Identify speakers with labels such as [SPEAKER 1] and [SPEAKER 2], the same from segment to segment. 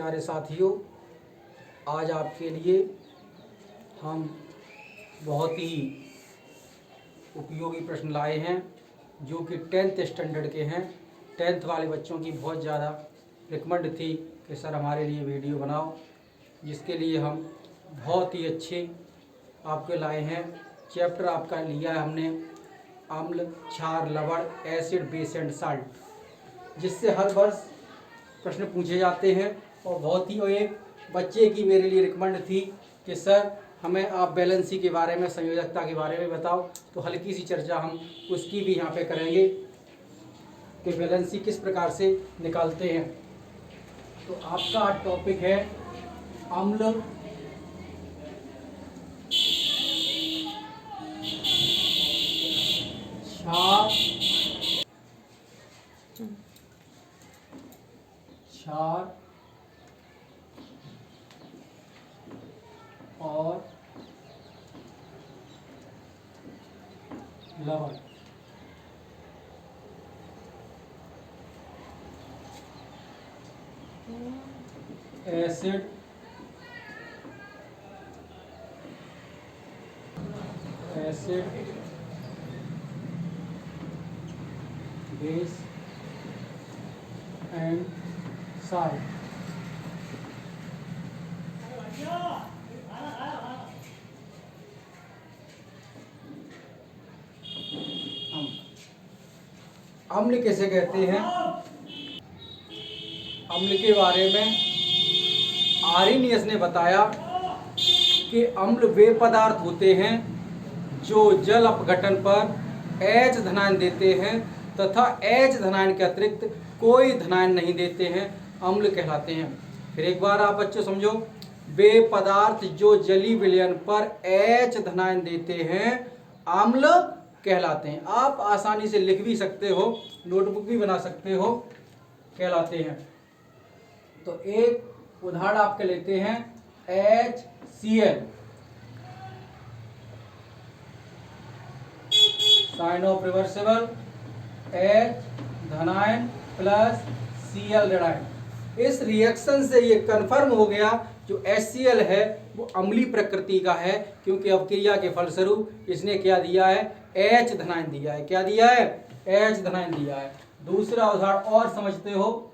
[SPEAKER 1] प्यारे साथियों, आज आपके लिए हम बहुत ही उपयोगी प्रश्न लाए हैं जो कि 10th स्टैंडर्ड के हैं। 10th वाले बच्चों की बहुत ज़्यादा रिकमेंड थी कि सर हमारे लिए वीडियो बनाओ, जिसके लिए हम बहुत ही अच्छे आपके लाए हैं। चैप्टर आपका लिया है हमने अम्ल, क्षार, लवण, एसिड, बेस एंड साल्ट, जिससे हर वर्ष प्रश्न पूछे जाते हैं। और बहुत ही एक बच्चे की मेरे लिए रिकमेंड थी कि सर हमें आप बैलेंसी के बारे में, संयोजकता के बारे में बताओ। तो हल्की सी चर्चा हम उसकी भी यहाँ पे करेंगे कि बैलेंसी किस प्रकार से निकालते हैं। तो आपका टॉपिक है अम्ल, क्षार और लवण। Acid, base and salt. अम्ल किसे कहते हैं? अम्ल के बारे में आर्यनियस ने बताया कि अम्ल वे पदार्थ होते हैं जो जल अपघटन पर H धनायन देते हैं तथा H धनायन के अतिरिक्त कोई धनायन नहीं देते हैं, अम्ल कहलाते हैं। फिर एक बार आप बच्चों समझो, वे पदार्थ जो जलीय विलयन पर H धनायन देते हैं अम्ल कहलाते हैं। आप आसानी से लिख भी सकते हो, नोटबुक भी बना सकते हो, कहलाते हैं। तो एक उदाहरण आपके लेते हैं HCl, sign of reversible, H धनायन प्लस Cl ऋणायन। इस रिएक्शन से ये कन्फर्म हो गया जो HCl है वो अम्लीय प्रकृति का है, क्योंकि अवक्रिया के फलस्वरूप इसने क्या दिया है? H धनायन दिया है। क्या दिया है? H धनायन दिया है। दूसरा उदाहरण और समझते हो,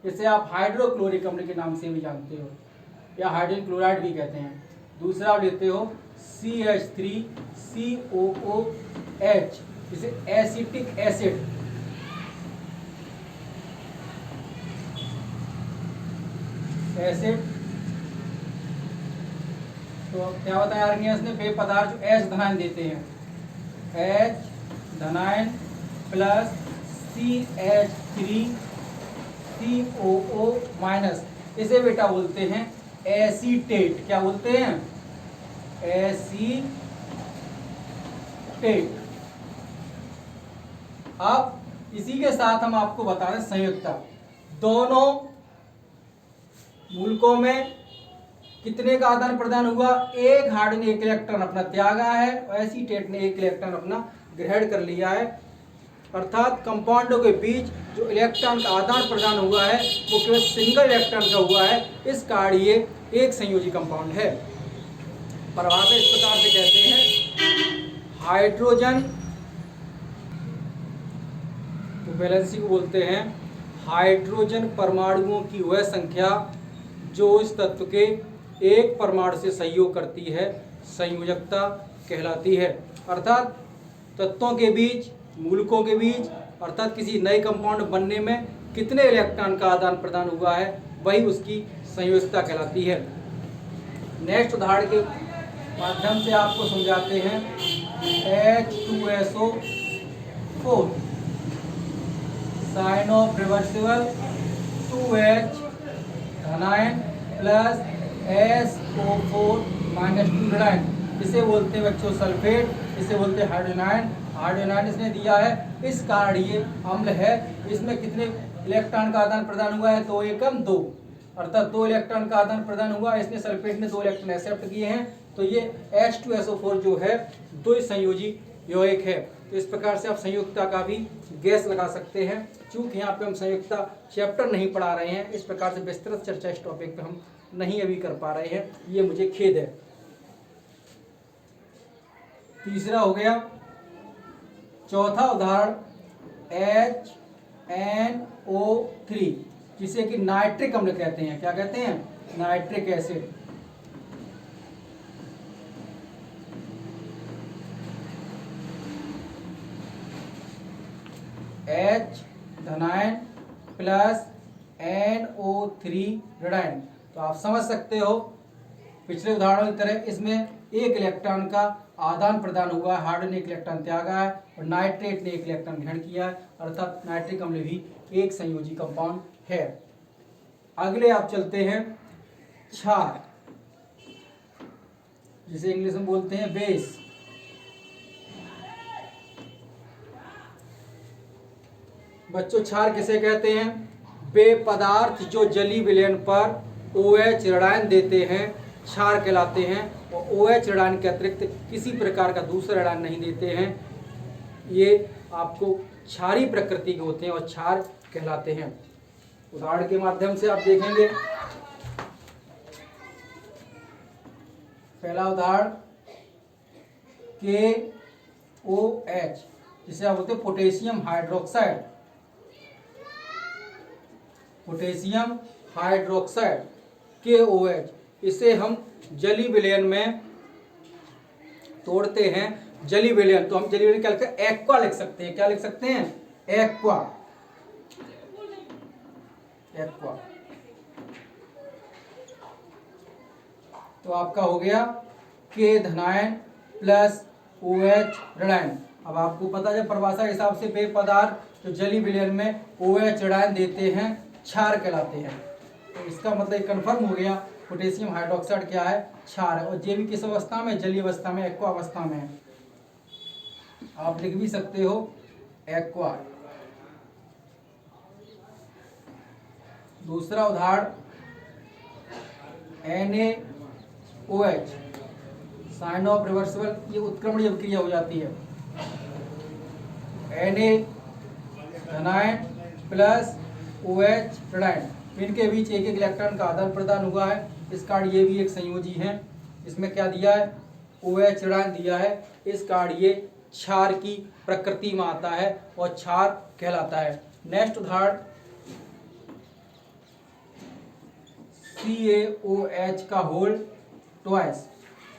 [SPEAKER 1] इसे आप हाइड्रोक्लोरिक अम्ल के नाम से भी जानते हो या हाइड्रोजन क्लोराइड भी कहते हैं। दूसरा लेते हो CH3COOH, इसे एसिटिक एसिड, तो क्या बताया आर्यनियस ने? वे पदार्थ जो H धनायन देते हैं, H धनायन प्लस CH3COO माइनस, इसे बेटा बोलते हैं एसीटेट। क्या बोलते हैं? एसीटेट। अब इसी के साथ हम आपको बता रहे हैं संयुक्तता। दोनों मूलकों में कितने का आदान प्रदान हुआ? एक हाइड्रोजन एक इलेक्ट्रॉन अपना त्यागा है और एसीटेट ने एक इलेक्ट्रॉन अपना ग्रहण कर लिया है। अर्थात कंपाउंडों के बीच जो इलेक्ट्रॉन का आदान प्रदान हुआ है वो केवल सिंगल इलेक्ट्रॉन का हुआ है, इस कारण ये एक संयोजी कंपाउंड है। परिभाषा इस प्रकार से कहते हैं, हाइड्रोजन, तो बैलेंसी को बोलते हैं हाइड्रोजन परमाणुओं की वह संख्या जो इस तत्व के एक परमाणु से सहयोग करती है, संयोजकता कहलाती है। अर्थात तत्वों के बीच, मूलकों के बीच, अर्थात किसी नए कंपाउंड बनने में कितने इलेक्ट्रॉन का आदान प्रदान हुआ है वही उसकी संयोजकता कहलाती है। नेक्स्ट उदाहरण के माध्यम से आपको समझाते हैं। H2SO4, sign of reversible, 2H धनायन प्लस SO4 माइनस 2 ऋणायन, इसे बोलते हैं बच्चों सल्फेट, इसे बोलते हैं हाइड्रोजन। हाइड्रोजन इसने दिया है, इस कारण ये अम्ल है। इसमें कितने इलेक्ट्रॉन का आदान प्रदान हुआ है? 2 एकम 2, अर्थात 2 इलेक्ट्रॉन का आदान प्रदान हुआ। इसने सल्फेट ने 2 इलेक्ट्रॉन एक्सेप्ट किए हैं, तो ये H2SO4 जो है 2 संयोजी यौगिक है। तो इस प्रकार से आप संयुक्तता का भी गैस लगा सकते हैं। चूंकि यहाँ पे हम संयुक्तता चैप्टर नहीं पढ़ा रहे हैं, इस प्रकार से विस्तृत चर्चा इस टॉपिक पे हम नहीं अभी कर पा रहे हैं, ये मुझे खेद है। तीसरा हो गया। चौथा उदाहरण HNO3, जिसे कि नाइट्रिक अम्ल कहते हैं। क्या कहते हैं? Nitric acid. H धनायन प्लस NO3 ऋणायन। तो आप समझ सकते हो पिछले उदाहरणों की तरह इसमें एक इलेक्ट्रॉन का आदान प्रदान हुआ है, हाइड्रोजन ने एक इलेक्ट्रॉन त्यागा है और नाइट्रेट ने एक इलेक्ट्रॉन ग्रहण किया है, अर्थात नाइट्रिक अम्ल भी एक संयोजी कंपाउंड है। अगले आप चलते हैं क्षार, जिसे इंग्लिश में बोलते हैं बेस। बच्चों क्षार किसे कहते हैं? वे पदार्थ जो जलीय विलयन पर OH ऋणायन देते हैं क्षार कहलाते हैं, और OH ऋणायन के अतिरिक्त किसी प्रकार का दूसरा ऋणायन नहीं देते हैं। ये आपको क्षारीय प्रकृति के होते हैं और क्षार कहलाते हैं। उदाहरण के माध्यम से आप देखेंगे। पहला उदाहरण KOH, जिसे आप बोलते हैं potassium hydroxide. Potassium hydroxide KOH, इसे हम जलीय विलयन में तोड़ते हैं। जलीय विलयन, तो हम जलीय विलयन क्या लिखते हैं? एक्वा लिख सकते हैं। क्या लिख सकते हैं? एक्वा। एक्वा। तो आपका हो गया K धनायन प्लस OH ऋणायन। अब आपको पता है परिभाषा के हिसाब से वे पदार्थ जो जलीय विलयन में OH ऋणायन देते हैं क्षार कहलाते हैं। तो इसका मतलब कंफर्म हो गया पोटेशियम हाइड्रोक्साइड क्या है? क्षार है। और ये भी किस अवस्था में? जलीय अवस्था में, एक्वा अवस्था में। आप लिख भी सकते हो एक्वा। दूसरा उदाहरण NaOH, साइन ऑफ रिवर्सिबल, ये उत्क्रमणीय अभिक्रिया हो जाती है। Na धनायन प्लस OH ऋणायन, इनके बीच एक एक इलेक्ट्रॉन का आदान प्रदान हुआ है। इस कार्ड ये भी एक संयोजी है। इसमें क्या दिया है? OH ऋणायन दिया है। इस कार्ड ये क्षार की प्रकृति में आता है और क्षार कहलाता है। नेक्स्ट उदाहरण CaOH का होल ट्वाइस,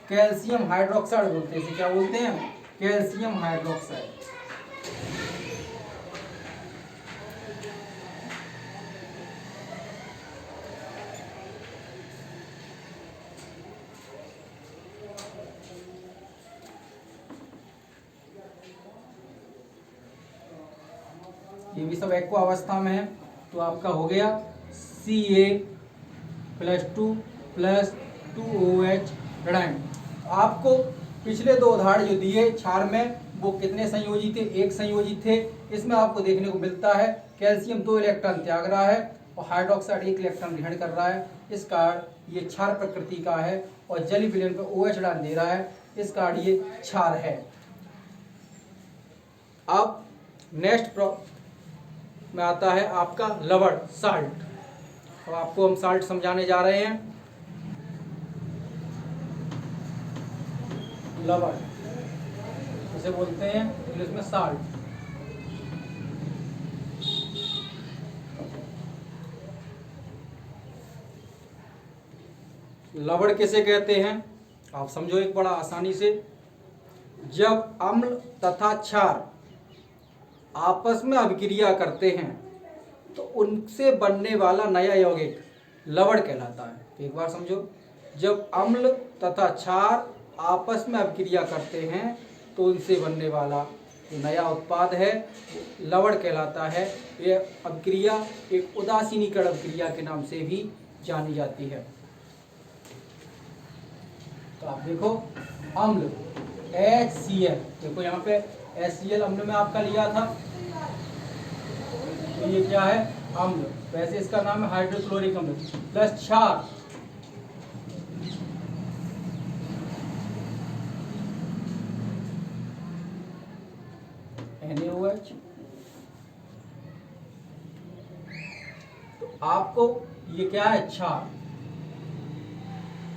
[SPEAKER 1] कैल्शियम हाइड्रोक्साइड बोलते हैं। इसे क्या बोलते हैं? Calcium hydroxide. ये भी सब एक्वा अवस्था में है। तो आपका हो गया Ca+2 + 2OH ऋणायन। आपको पिछले दो उदाहरण जो दिए क्षार में वो कितने संयोजी थे? एक संयोजी थे। इसमें आपको देखने को मिलता है कैल्शियम 2 इलेक्ट्रॉन त्याग रहा है और हाइड्रोक्साइड 1 इलेक्ट्रॉन ग्रहण कर रहा है। इस कारण ये क्षार प्रकृति का है और जलीय विलयन पर OH ऋणायन दे रहा है। इस कारण ये क्षार है। अब नेक्स्ट में आता है आपका लवण, साल्ट। अब आपको हम साल्ट समझाने जा रहे हैं। लवण इसे बोलते हैं इंग्लिश में साल्ट। लवण किसे कहते हैं? आप समझो एक बड़ा आसानी से। जब अम्ल तथा क्षार आपस में अभिक्रिया करते हैं तो उनसे बनने वाला नया यौगिक लवण कहलाता है। एक बार समझो, जब अम्ल तथा क्षार आपस में अभिक्रिया करते हैं तो उनसे बनने वाला नया उत्पाद है लवण कहलाता है। यह अभिक्रिया एक उदासीनीकरण अभिक्रिया के नाम से भी जानी जाती है। तो आप देखो अम्ल HCl, देखो यहाँ पे HCl अम्ल में आपका लिया था, तो ये क्या है? अम्ल। वैसे इसका नाम है हाइड्रोक्लोरिक अम्ल। प्लस क्षार, NaOH। तो आपको ये क्या है, क्षार,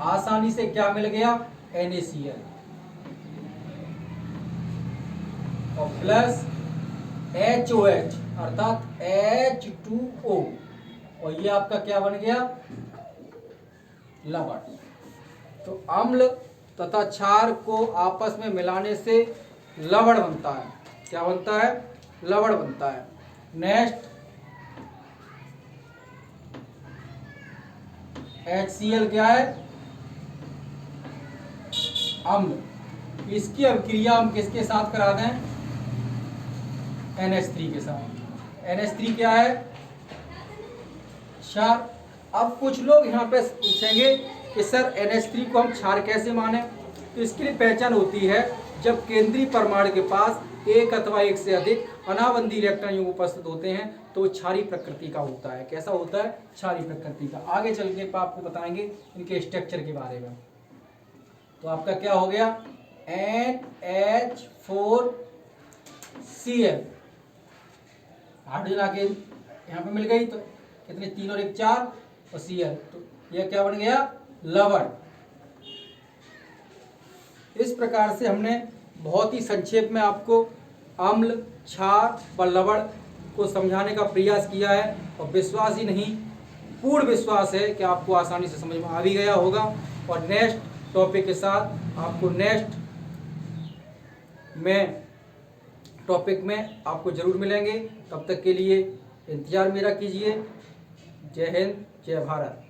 [SPEAKER 1] आसानी से क्या मिल गया, NaCl, और प्लस HOH अर्थात H2O, और ये आपका क्या बन गया, लवण। तो अम्ल तथा क्षार को आपस में मिलाने से लवण बनता है। क्या बनता है, लवण बनता है। नेक्स्ट HCl क्या है, अम्ल। इसकी अभिक्रिया हम किसके साथ करा दें, NH3 के साथ। NH3 क्या है, क्षार। अब कुछ लोग यहाँ पे पूछेंगे कि सर NH3 को हम क्षार कैसे माने। तो इसके लिए पहचान होती है, जब केंद्रीय परमाणु के पास एक अथवा एक से अधिक अनाबंधी इलेक्ट्रॉन उपस्थित होते हैं तो वो क्षारीय प्रकृति का होता है। कैसा होता है, क्षारीय प्रकृति का। आगे चल के आपको बताएंगे इनके स्ट्रक्चर के बारे में। तो आपका क्या हो गया, NH4Cl, हाइड्रोजन आके यहाँ पे मिल गई, तो कितने, 3 और 1 4, और Cl, तो यह क्या बन गया, लवण। इस प्रकार से हमने बहुत ही संक्षेप में आपको अम्ल, क्षार व लवण को समझाने का प्रयास किया है, और विश्वास ही नहीं, पूर्ण विश्वास है कि आपको आसानी से समझ में आ भी गया होगा। और नेक्स्ट टॉपिक के साथ आपको नेक्स्ट में टॉपिक में आपको जरूर मिलेंगे। तब तक के लिए इंतजार मेरा कीजिए। जय हिंद, जय भारत।